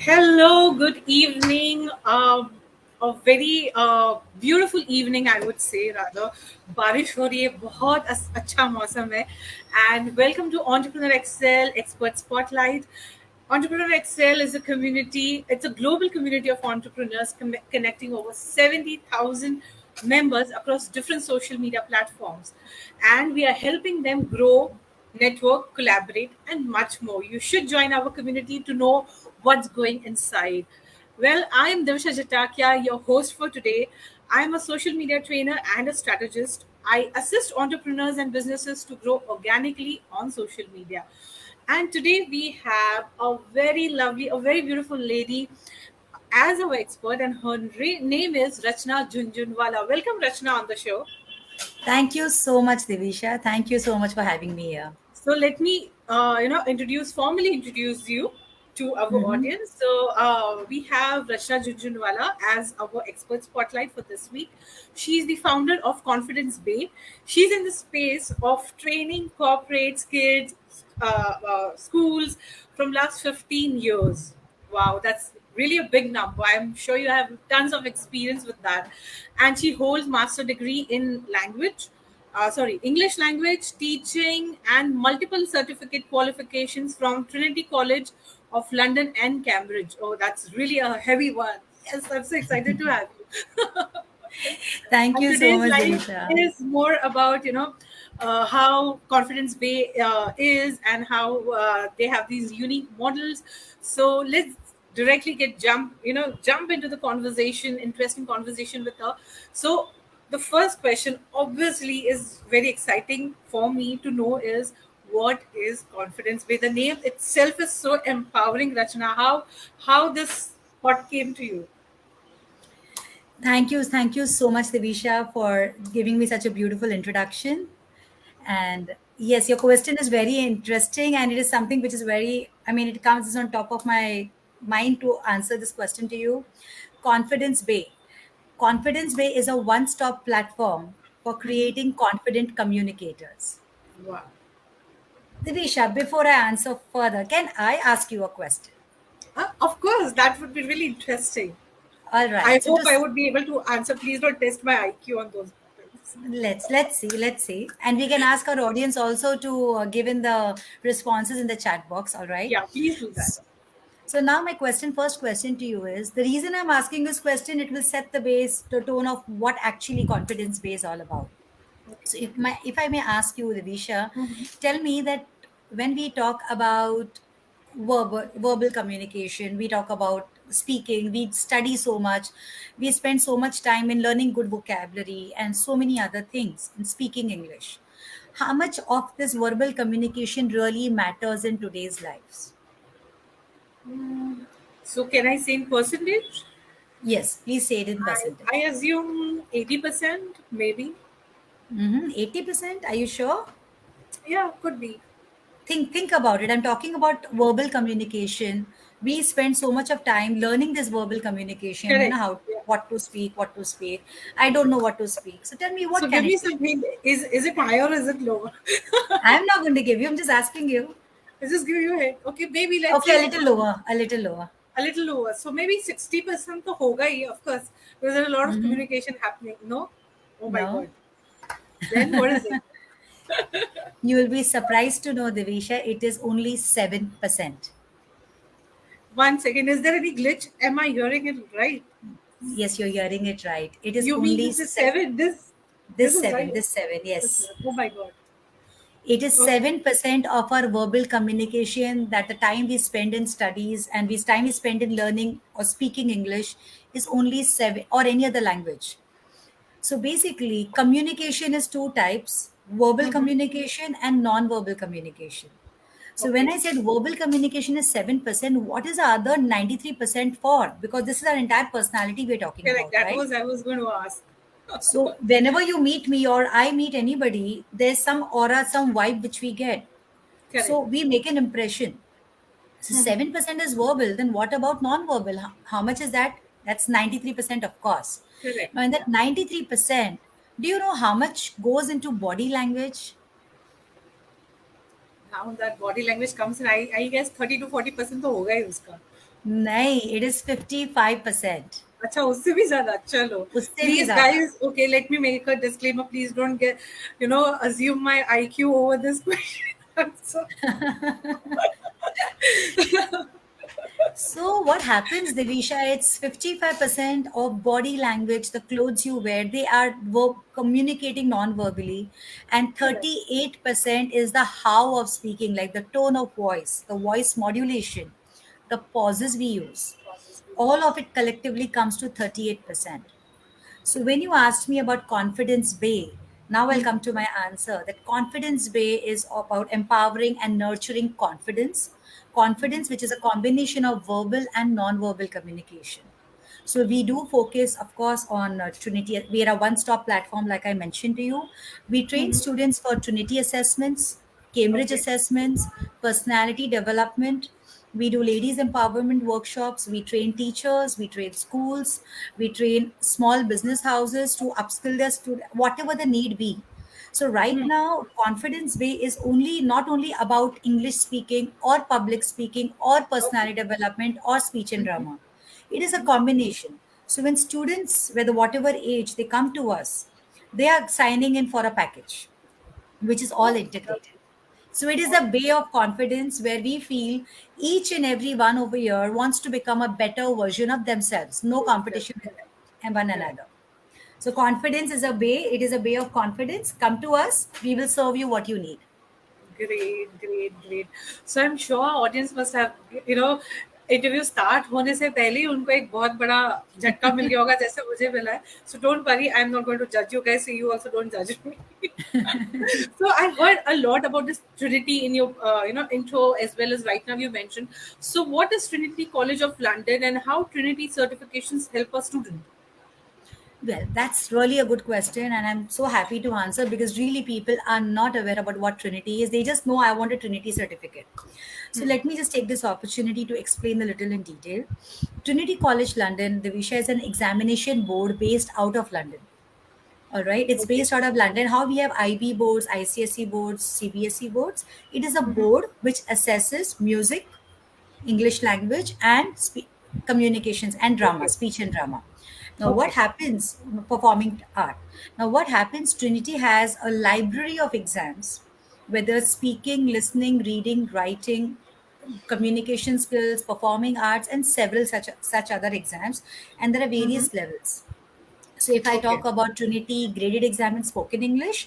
Hello, good evening. A very beautiful evening, I would say rather. बारिश हो रही है, बहुत अच्छा मौसम है. And welcome to Entrepreneur Excel Expert Spotlight. Entrepreneur Excel is a community. It's a global community of entrepreneurs connecting over 70,000 members across different social media platforms, and we are helping them grow, network, collaborate, and much more. You should join our community to know what's going inside. Well, I am Divisha Jatakia, your host for today. I am a social media trainer and a strategist. I assist entrepreneurs and businesses to grow organically on social media. And today we have a very lovely, a very beautiful lady as our expert, and her name is Rachna Jhunjhunwala. Welcome, Rachna, on the show. Thank you so much, Divisha. Thank you so much for having me here. So let me, formally introduce you to our hmm audience. So we have Rachna Jhunjhunwala as our expert spotlight for this week. She's the founder of Confidence Bay. She's in the space of training corporates, kids, schools from last 15 years. Wow, that's really a big number. I'm sure you have tons of experience with that. And she holds master degree in English language teaching and multiple certificate qualifications from Trinity College of London and Cambridge. Oh, that's really a heavy one. Yes, I'm so excited to have you. Thank And you so today's much, live Divisha. is more about how Confidence Bay is, and how they have these unique models. So let's directly get jump into the conversation, interesting conversation with her. So the first question obviously is very exciting for me to know is, what is Confidence Bay? The name itself is so empowering. Rachna, how this thought came to you? Thank you so much, Divisha, for giving me such a beautiful introduction. And yes, your question is very interesting, and it is something which is it comes on top of my mind to answer this question to you. Confidence Bay. Confidence Bay is a one stop platform for creating confident communicators. Wow. Divisha, before I answer further, can I ask you a question? Of course, that would be really interesting. All I right. So hope I just would be able to answer. Please don't test my IQ on those buttons. let's see, and we can ask our audience also to give in the responses in the chat box. All right. Yeah, please do that. So now my first question to you is the reason I'm asking this question. It will set the base, the tone of what actually confidence base all about. So if I may ask you, Divisha, tell me that when we talk about verbal communication, we talk about speaking, we study so much, we spend so much time in learning good vocabulary and so many other things in speaking English. How much of this verbal communication really matters in today's lives? So, can I say in percentage? Yes, please say it in I percentage. assume 80%, maybe. 80%? Are you sure? Yeah, could be. Think about it. I'm talking about verbal communication. We spend so much of time learning this verbal communication, Correct. how Yeah. what to speak. I don't know what to speak, so tell me what So, can give me it be. some hint. Is it higher or is it lower? I'm not going to give you, I'm just asking you. Let's just give you a hint. Okay, maybe let's Okay, say a little lower. a little lower. So maybe 60% to hoga hi, of course, because there's a lot of communication happening. No? Oh my No. god. Then what is it? You will be surprised to know, Divisha, it is only 7%. One second. Is there any glitch? Am I hearing it right? Yes, you're hearing it right. It is You mean only this is seven? This is right. this seven, yes. Oh my god. It is Okay. 7% of our verbal communication that the time we spend in studies and we time we spend in learning or speaking English is only 7 or any other language. So basically, communication is two types: verbal communication and non-verbal communication. So when Okay. I said verbal communication is 7%, what is the other 93% for? Because this is our entire personality we're talking Correct. about, That right? was I was going to ask. So whenever you meet me or I meet anybody, there's some aura, some vibe which we get. Correct. So we make an impression. So 7% is verbal. Then what about non-verbal? How much is that? That's 93%, of course. Correct. Now in Yeah. that 93%, do you know how much goes into body language? Now that body language comes in, I guess 30 to 40% तो होगा ही उसका. नहीं, it is 55%. अच्छा, उससे भी ज्यादा, चलो। उससे भी प्लीज ज्यादा. Guys, okay, let me make a disclaimer, please don't get, assume my IQ over this question answer. So what happens, Devisha? It's 55% of body language, the clothes you wear, they are communicating non-verbally, and Correct. 38% is the how of speaking, like the tone of voice, the voice modulation, the pauses we use. All of it collectively comes to 38%. So when you asked me about confidence bay, now I'll come to my answer. That confidence bay is about empowering and nurturing confidence. Confidence, which is a combination of verbal and non-verbal communication. So we do focus, of course, on Trinity. We are a one-stop platform, like I mentioned to you. We train students for Trinity assessments, Cambridge Okay. assessments, personality development. We do ladies empowerment workshops. We train teachers. We train schools. We train small business houses to upskill their students, whatever the need be. So right now, confidence bay is only not only about English speaking or public speaking or Okay. personality development or speech and drama. It is a combination. So when students, whether whatever age they come to us, they are signing in for a package, which is all Oh, integrated. So it is a bay of confidence where we feel each and every one over here wants to become a better version of themselves. No competition with correct. one Correct. another. So confidence is a bay. It is a bay of confidence. Come to us. We will serve you what you need. Great, great, great. So I'm sure audience must have, you know, interview start होने से पहले ही उनको एक बहुत बड़ा झटका मिल गया होगा, जैसे मुझे मिला है. So don't worry, I am not going to जज you guys, you also don't जज मी. So I heard a lot about this Trinity in your intro, as well as right now you mentioned. So what is Trinity College of London, and how Trinity certifications help a student? Well, that's really a good question, and I'm so happy to answer because really people are not aware about what Trinity is. They just know I want a Trinity certificate. So let me just take this opportunity to explain a little in detail. Trinity College London, Divisha, is an examination board based out of London. All right, it's Okay. based out of London. How we have IB boards, ICSE boards, CBSE boards. It is a board which assesses music, English language, and communications and drama, Okay. speech and drama. Now, what Okay. happens? Performing art. Now, what happens? Trinity has a library of exams, whether speaking, listening, reading, writing, communication skills, performing arts, and several such other exams. And there are various levels. So if I Okay. talk about Trinity graded exam in spoken English,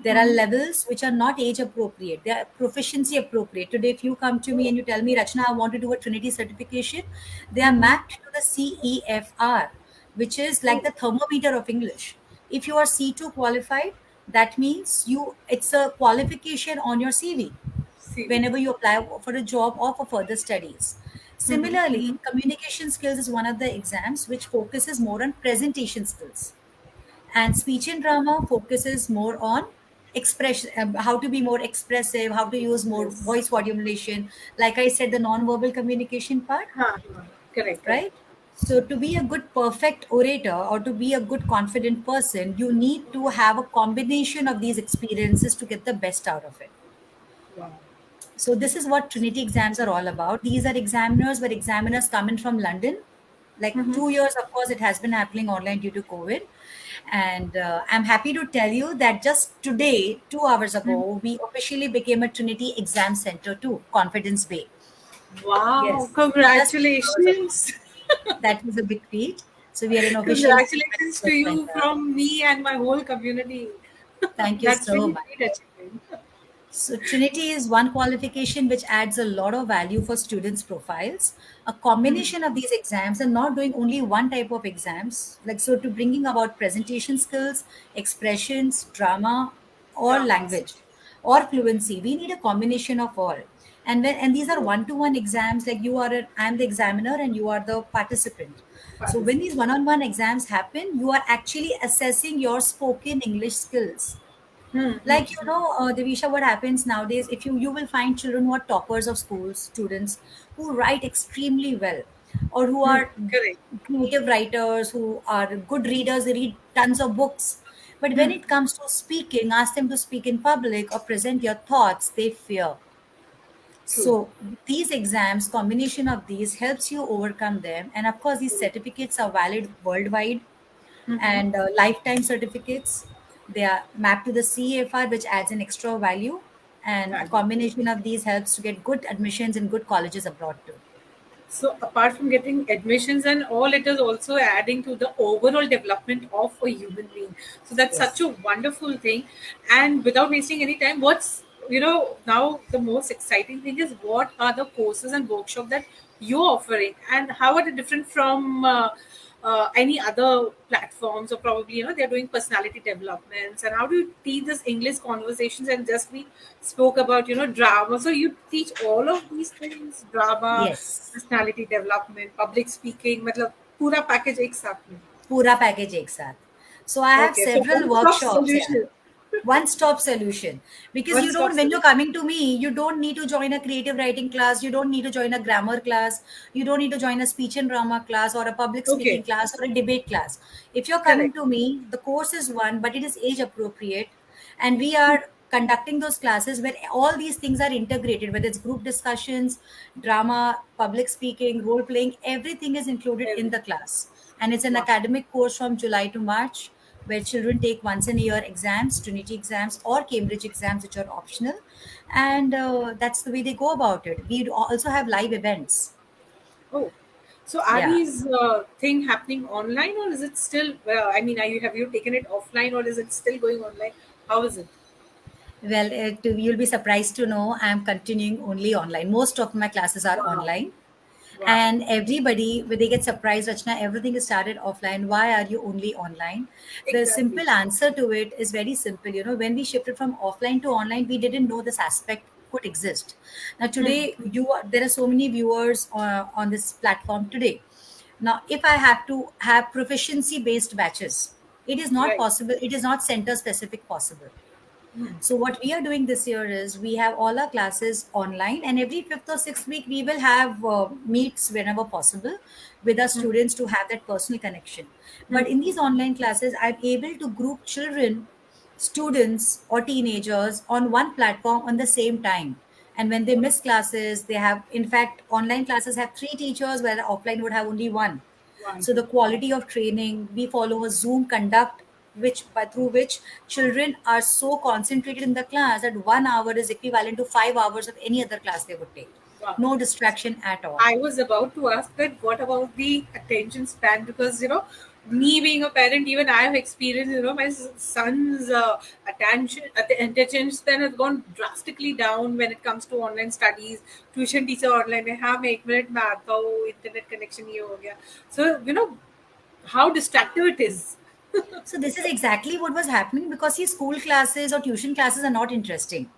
there are levels which are not age appropriate. They are proficiency appropriate. Today, if you come to me and you tell me, Rachna, I want to do a Trinity certification, they are mapped to the CEFR, which is like Oh, the thermometer of English. If you are C2 qualified, that means it's a qualification on your CV CV. whenever you apply for a job or for further studies. Similarly, communication skills is one of the exams which focuses more on presentation skills, and speech and drama focuses more on expression, how to be more expressive, how to use more Yes. voice modulation. Like I said, the non-verbal communication part, हाँ, हाँ. Correct, correct. right? So to be a good perfect orator or to be a good confident person, you need to have a combination of these experiences to get the best out of it. Wow. So this is what Trinity exams are all about. These are examiners where examiners come in from London. Like 2 years, of course, it has been happening online due to COVID. And I'm happy to tell you that just today, 2 hours ago, we officially became a Trinity exam center too, Confidence Bay. Wow, Yes, just 2 hours ago. congratulations. That was a big feat. So we are an official Congratulations to you center. from me and my whole community. Thank you That's so really much. great achievement. So, Trinity is one qualification which adds a lot of value for students' profiles. A combination of these exams and not doing only one type of exams, like so, to bringing about presentation skills, expressions, drama, or Dramas. language, or fluency. We need a combination of all. And these are one-to-one exams. Like I'm the examiner and you are the participant. So when these Participate. one-on-one exams happen, you are actually assessing your spoken English skills. Like Devisha, what happens nowadays, if you will find children who are toppers of schools, students who write extremely well, or who are Correct. creative writers, who are good readers, they read tons of books, but when it comes to speaking, ask them to speak in public or present your thoughts, they fear. True. So these exams, combination of these helps you overcome them. And of course, these certificates are valid worldwide and lifetime certificates. They are mapped to the CFR, which adds an extra value. And a Value. combination of these helps to get good admissions in good colleges abroad too. So apart from getting admissions and all, it is also adding to the overall development of a human being. So that's such Yes. a wonderful thing. And without wasting any time, what's now the most exciting thing is what are the courses and workshops that you're offering, and how are they different from any other platforms, or probably they're doing personality developments, and how do you teach this English conversations? And just we spoke about drama, so you teach all of these things: drama, Yes. Personality development public speaking मतलब पूरा package एक साथ में. Pura package ek saath. So I have Okay, so several one stop workshops here. solution. One stop solution. Because One you stop don't, when you're solution. coming to me, you don't need to join a creative writing class, you don't need to join a grammar class, you don't need to join a speech and drama class or a public speaking Okay, class or a debate class. If you're coming correct. to me, the course is one, but it is age appropriate. And we are conducting those classes where all these things are integrated, whether it's group discussions, drama, public speaking, role playing, everything is included in the Everything. class. And it's an Wow. academic course from July to March where children take once in a year exams, Trinity exams, or Cambridge exams, which are optional. And that's the way they go about it. We also have live events. Oh, so are Yeah. these thing happening online, or is it still? I mean, have you taken it offline, or is it still going online? How is it? Well, you'll be surprised to know I'm continuing only online. Most of my classes are Wow, online. wow, And everybody, when they get surprised, Rachna, everything is started offline. Why are you only online? The exactly. simple answer to it is very simple. When we shifted from offline to online, we didn't know this aspect could exist. Now, today, there are so many viewers on this platform today. Now, if I have to have proficiency based batches, it is not Right. possible. It is not center specific possible. So what we are doing this year is we have all our classes online, and every fifth or sixth week we will have meets whenever possible with our students to have that personal connection. But in these online classes, I'm able to group children, students, or teenagers on one platform on the same time. And when they miss classes, they have, in fact, online classes have three teachers where offline would have only one. One. So the quality of training, we follow a Zoom conduct, through which children are so concentrated in the class that 1 hour is equivalent to 5 hours of any other class they would take. Wow. No distraction at all. I was about to ask that what about the attention span? Because me being a parent, even I have experienced my son's attention span has gone drastically down when it comes to online studies. Tuition teacher online है हाँ मैं 1 minute में आता हूँ internet connection ये हो गया. So how distractive it is. So this is exactly what was happening because see, school classes or tuition classes are not interesting.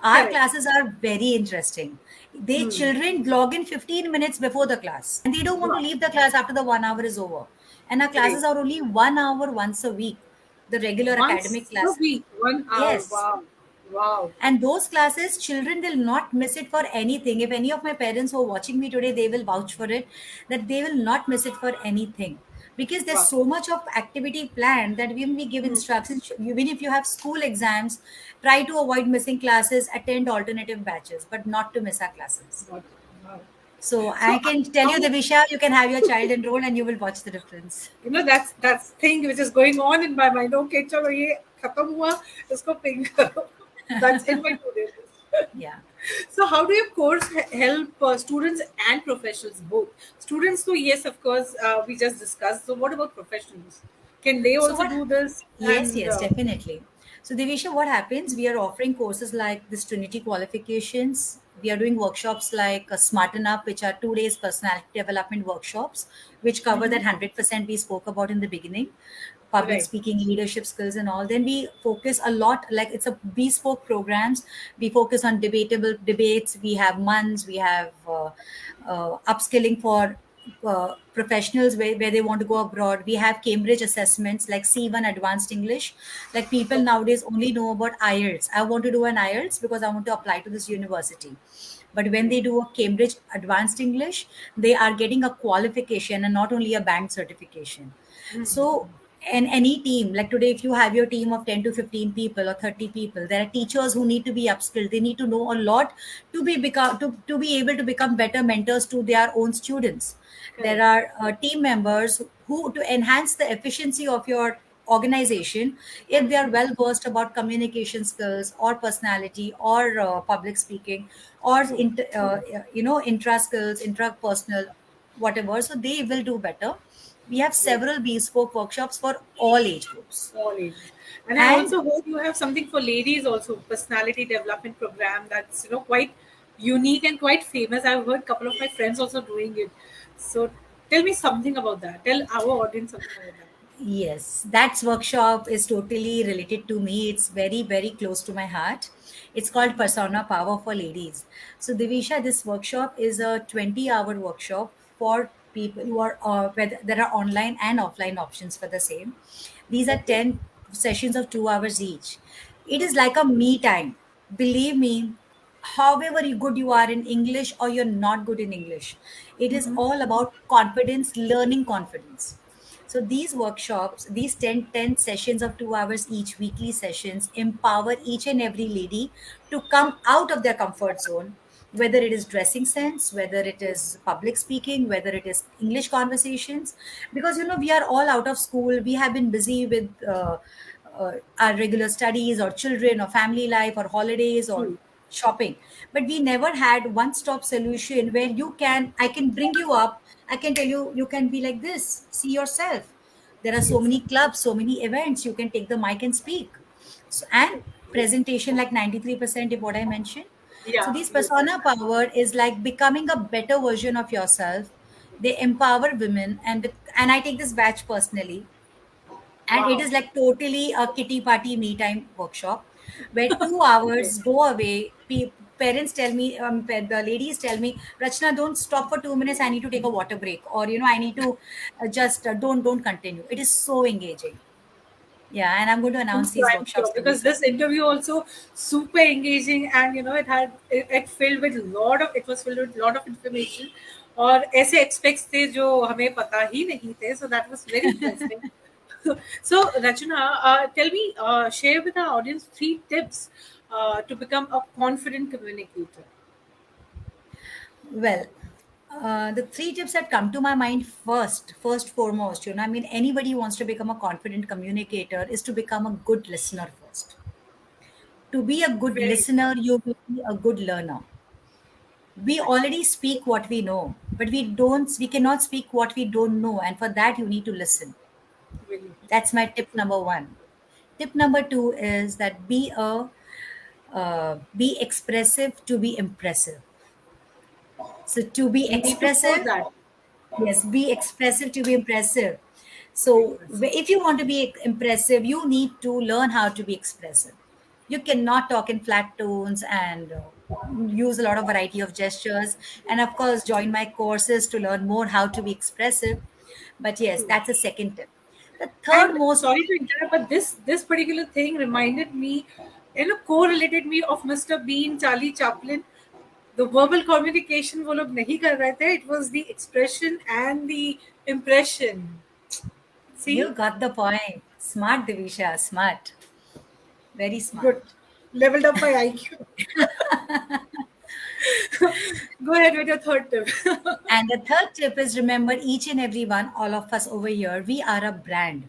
Our Correct. classes are very interesting. They children log in 15 minutes before the class and they don't want to Wow. leave the class after the 1 hour is over. And our Great. classes are only 1 hour once a week. The regular academic Once a class. week, 1 hour. Yes. Wow. Wow. And those classes, children will not miss it for anything. If any of my parents who are watching me today, they will vouch for it that they will not miss it for anything. Because there's Wow. so much of activity planned that when we give instructions, even if you have school exams, try to avoid missing classes, attend alternative batches, but not to miss our classes. Wow. Wow. So So I can tell you, how Devisha, you can have your child enrolled and you will watch the difference. that's thing which is going on in my mind. Okay, चलो ये खत्म हुआ इसको ping करो. That's in my to-do list. Yeah. So how do your course help students and professionals both? Students, so yes, of course, we just discussed. So what about professionals? Can they So also what? do this? Yes, And yes, definitely. So Divisha, what happens? We are offering courses like this Trinity qualifications. We are doing workshops like Smarten Up, which are 2 days personality development workshops, which cover that 100% we spoke about in the beginning, public right. speaking, leadership skills, and all. Then we focus a lot, like it's a bespoke programs. We focus on debatable debates. We have months. We have upskilling for professionals where they want to go abroad. We have Cambridge assessments like C1 advanced English. Like people Okay. nowadays only know about IELTS. I want to do an IELTS because I want to apply to this university. But when they do a Cambridge advanced English, they are getting a qualification and not only a bank certification. So in any team, like today, if you have your team of 10 to 15 people or 30 people, there are teachers who need to be upskilled. They need to know a lot to be able to become better mentors to their own students. There Correct. are team members who, to enhance the efficiency of your organization, if they are well versed about communication skills or personality or public speaking or True. intra skills, intrapersonal, whatever, so they will do better. We have Yes. several bespoke workshops for all age groups. All ages. And I And also heard you have something for ladies also, personality development program that's quite unique and quite famous. I've heard a couple of my friends also doing it. So tell me something about that. Tell our audience something about that. yes, that workshop is totally related to me. It's very, very close to my heart. It's called Persona Power for Ladies. So, Divisha, this workshop is a 20-hour workshop for people who are, whether there are online and offline options for the same. These are Okay. 10 sessions of 2 hours each. It is like a me time. Believe me, however good you are in English or you're not good in English, it is all about confidence, learning confidence. So these workshops, these 10 sessions of 2 hours each, weekly sessions, empower each and every lady to come out of their comfort zone, whether it is dressing sense, whether it is public speaking, whether it is English conversations. Because, we are all out of school. We have been busy with our regular studies or children or family life or holidays or True. shopping, but we never had one stop solution where I can bring you up. I can tell you, you can be like this, see yourself. There are so Yes. many clubs, so many events, you can take the mic and speak. So, and presentation like 93% of what I mentioned. So Yeah. this Yes. persona power is like becoming a better version of yourself. They empower women, and I take this batch personally, and it Wow. is like totally a kitty party me time workshop where two Okay. hours go away. Parents tell me, the ladies tell me, Rachna, don't stop for 2 minutes, I need to take a water break, or I need to just don't continue. It is so engaging. Yeah, and I'm going to announce these I'm sure workshops very because soon. this interview also super engaging, and it filled with it was filled with lot of information और ऐसे aspects थे जो हमें पता ही नहीं थे, so that was very interesting. So Rachana, tell me, share with our audience 3 tips to become a confident communicator. Well, the 3 tips that come to my mind first foremost, I mean, anybody who wants to become a confident communicator is to become a good listener first. To be a good Very listener, you will be a good learner. We already speak what we know, but we cannot speak what we don't know. And for that, you need to listen. really That's my tip number one. Tip number two is that be expressive to be impressive. So to be we need to quote expressive, that. yes, be expressive to be impressive. To be So, impressive. if you want to be impressive, you need to learn how to be expressive. You cannot talk in flat tones and use a lot of variety of gestures. And of course, join my courses to learn more how to be expressive. But yes, True. that's a second tip. The third And most, sorry to interrupt, but this particular thing reminded me, correlated me of Mr. Bean, Charlie Chaplin. The verbal communication वो लोग नहीं कर रहे थे. It was the expression and the impression. See, you got the point. Smart, Divisha, smart. Very good, smart. leveled up my IQ. Go ahead with your third tip. And the third tip is, remember, each and every one, all of us over here, we are a brand.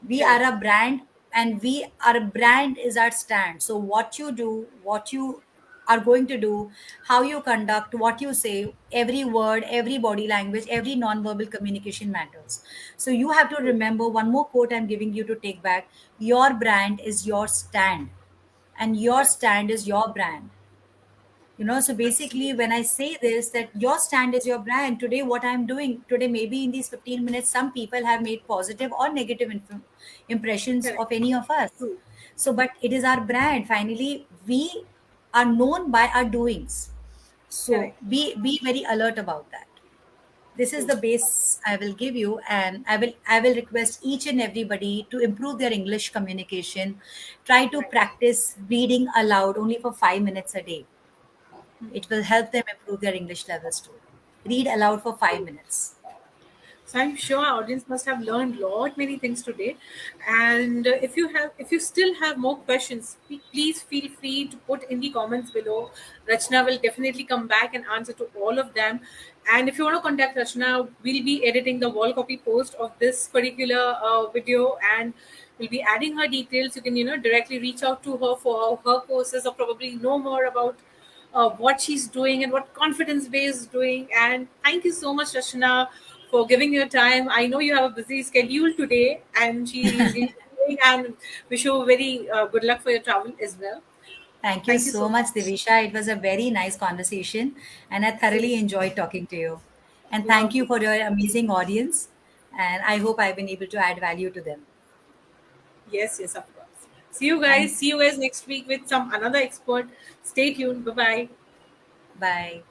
We are Correct. a brand, and our brand is our stand. So what you do, what you are going to do, how you conduct, what you say, every word, every body language, every non-verbal communication matters. So you have to True. remember one more quote I'm giving you to take back: your brand is your stand, and your Correct. stand is your brand. So basically, Absolutely. when I say this, that your stand is your brand, today, what I'm doing today, maybe in these 15 minutes, some people have made positive or negative impressions Correct. of any of us. True. So, but it is our brand. Finally, we are known by our doings. So Correct. be very alert about that. This is True. the base I will give you, and I will request each and everybody to improve their English communication. Try to Right. practice reading aloud only for 5 minutes a day. It will help them improve their English levels too. Read aloud for five True. minutes. So I'm sure our audience must have learned lot many things today. And if you still have more questions, please feel free to put in the comments below. Rachna will definitely come back and answer to all of them. And if you want to contact Rachna, we'll be editing the wall copy post of this particular video, and we'll be adding her details. You can directly reach out to her for her courses, or probably know more about what she's doing and what confidence base is doing. And thank you so much, Rashna, for giving your time. I know you have a busy schedule today, and she's doing, and wish you very good luck for your travel as well. Thank you Thank you so so much, much. Divisha. It was a very nice conversation, and I Same. thoroughly enjoyed talking to you. And thank you Lovely. for your amazing audience. And I hope I've been able to add value to them. Yes, yes, of course. See you guys. Thank See you guys next week with some another expert. Stay tuned. Bye bye. Bye.